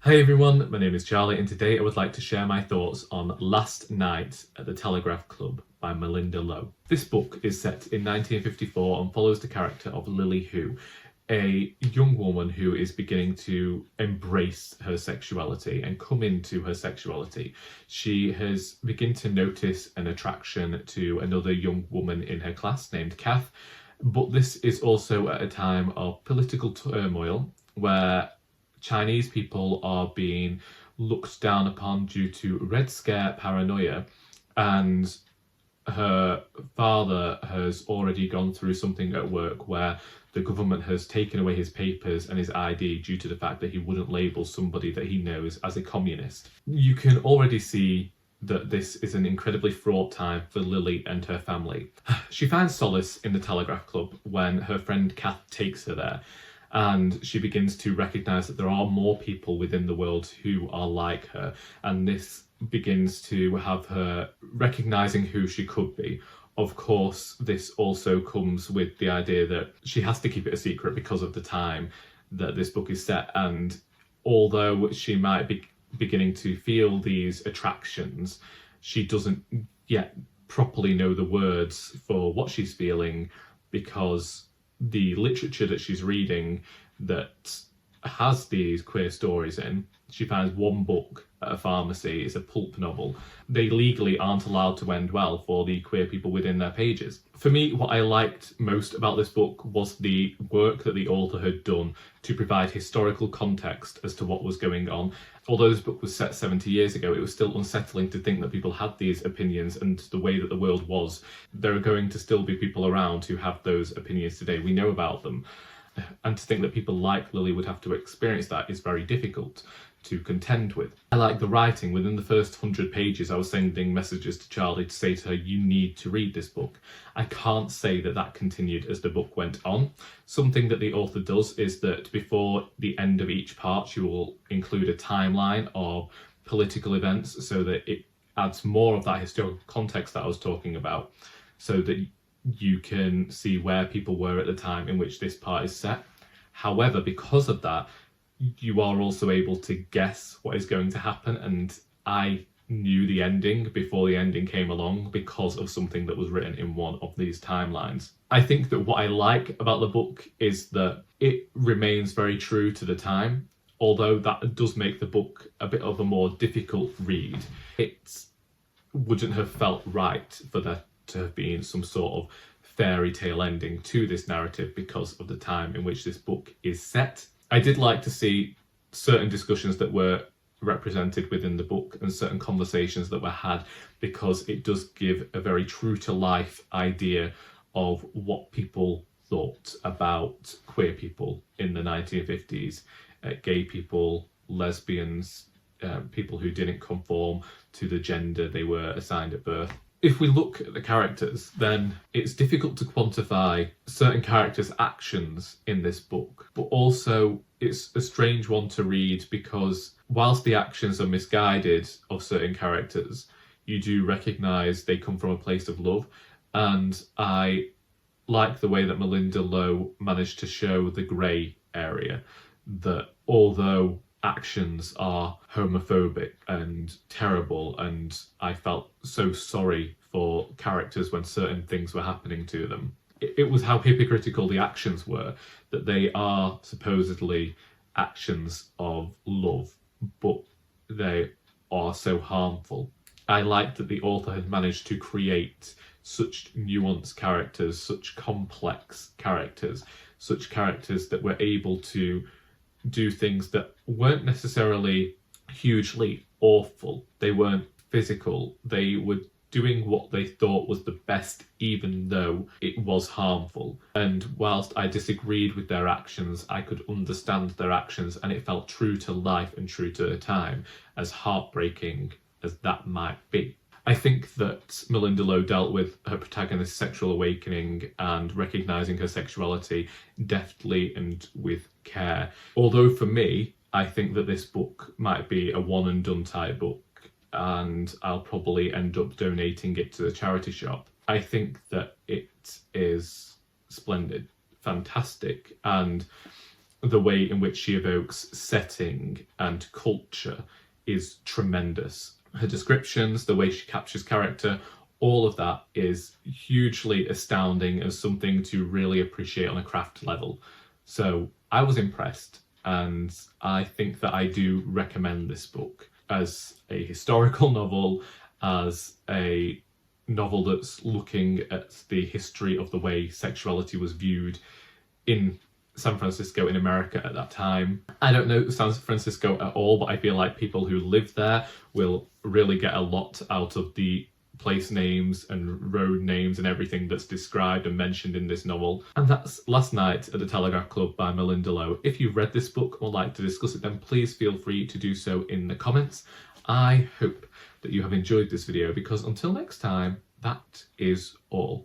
Hey everyone, my name is Charlie and today I would like to share my thoughts on Last Night at the Telegraph Club by Malinda Lo. This book is set in 1954 and follows the character of Lily Who, a young woman who is beginning to embrace her sexuality and come into her sexuality. She has begun to notice an attraction to another young woman in her class named Kath, but this is also at a time of political turmoil where Chinese people are being looked down upon due to Red Scare paranoia, and her father has already gone through something at work where the government has taken away his papers and his ID due to the fact that he wouldn't label somebody that he knows as a communist. You can already see that this is an incredibly fraught time for Lily and her family. She finds solace in the Telegraph Club when her friend Kath takes her there, and she begins to recognise that there are more people within the world who are like her, and this begins to have her recognising who she could be. Of course, this also comes with the idea that she has to keep it a secret because of the time that this book is set, and although she might be beginning to feel these attractions, she doesn't yet properly know the words for what she's feeling, because the literature that she's reading that has these queer stories in, she finds one book at a pharmacy. It's a pulp novel. They legally aren't allowed to end well for the queer people within their pages. For me, what I liked most about this book was the work that the author had done to provide historical context as to what was going on. Although this book was set 70 years ago, it was still unsettling to think that people had these opinions, and the way that the world was, there are going to still be people around who have those opinions today. We know about them. And to think that people like Lily would have to experience that is very difficult to contend with. I like the writing. Within the first 100 pages, I was sending messages to Charlie to say to her, you need to read this book. I can't say that that continued as the book went on. Something that the author does is that before the end of each part, she will include a timeline of political events so that it adds more of that historical context that I was talking about, so that you can see where people were at the time in which this part is set. However, because of that, you are also able to guess what is going to happen, and I knew the ending before the ending came along because of something that was written in one of these timelines. I think that what I like about the book is that it remains very true to the time, although that does make the book a bit of a more difficult read. It wouldn't have felt right for there to have been some sort of fairy tale ending to this narrative because of the time in which this book is set. I did like to see certain discussions that were represented within the book and certain conversations that were had, because it does give a very true to life idea of what people thought about queer people in the 1950s, gay people, lesbians, people who didn't conform to the gender they were assigned at birth. If we look at the characters, then it's difficult to quantify certain characters' actions in this book, but also it's a strange one to read because whilst the actions are misguided of certain characters, you do recognise they come from a place of love, and I like the way that Malinda Lo managed to show the grey area, that although actions are homophobic and terrible, and I felt so sorry for characters when certain things were happening to them. It was how hypocritical the actions were, that they are supposedly actions of love, but they are so harmful. I like that the author had managed to create such nuanced characters, such complex characters, such characters that were able to do things that weren't necessarily hugely awful. They weren't physical. They were doing what they thought was the best, even though it was harmful. And whilst I disagreed with their actions, I could understand their actions, and it felt true to life and true to the time, as heartbreaking as that might be. I think that Malinda Lo dealt with her protagonist's sexual awakening and recognising her sexuality deftly and with care. Although for me, I think that this book might be a one and done type book, and I'll probably end up donating it to the charity shop. I think that it is splendid. fantastic, and the way in which she evokes setting and culture is tremendous. Her descriptions, the way she captures character, all of that is hugely astounding as something to really appreciate on a craft level. So I was impressed, and I think that I do recommend this book as a historical novel, as a novel that's looking at the history of the way sexuality was viewed in San Francisco, in America at that time. I don't know San Francisco at all, but I feel like people who live there will really get a lot out of the place names and road names and everything that's described and mentioned in this novel. And that's Last Night at the Telegraph Club by Malinda Lo. If you've read this book or would like to discuss it, then please feel free to do so in the comments. I hope that you have enjoyed this video, because until next time, that is all.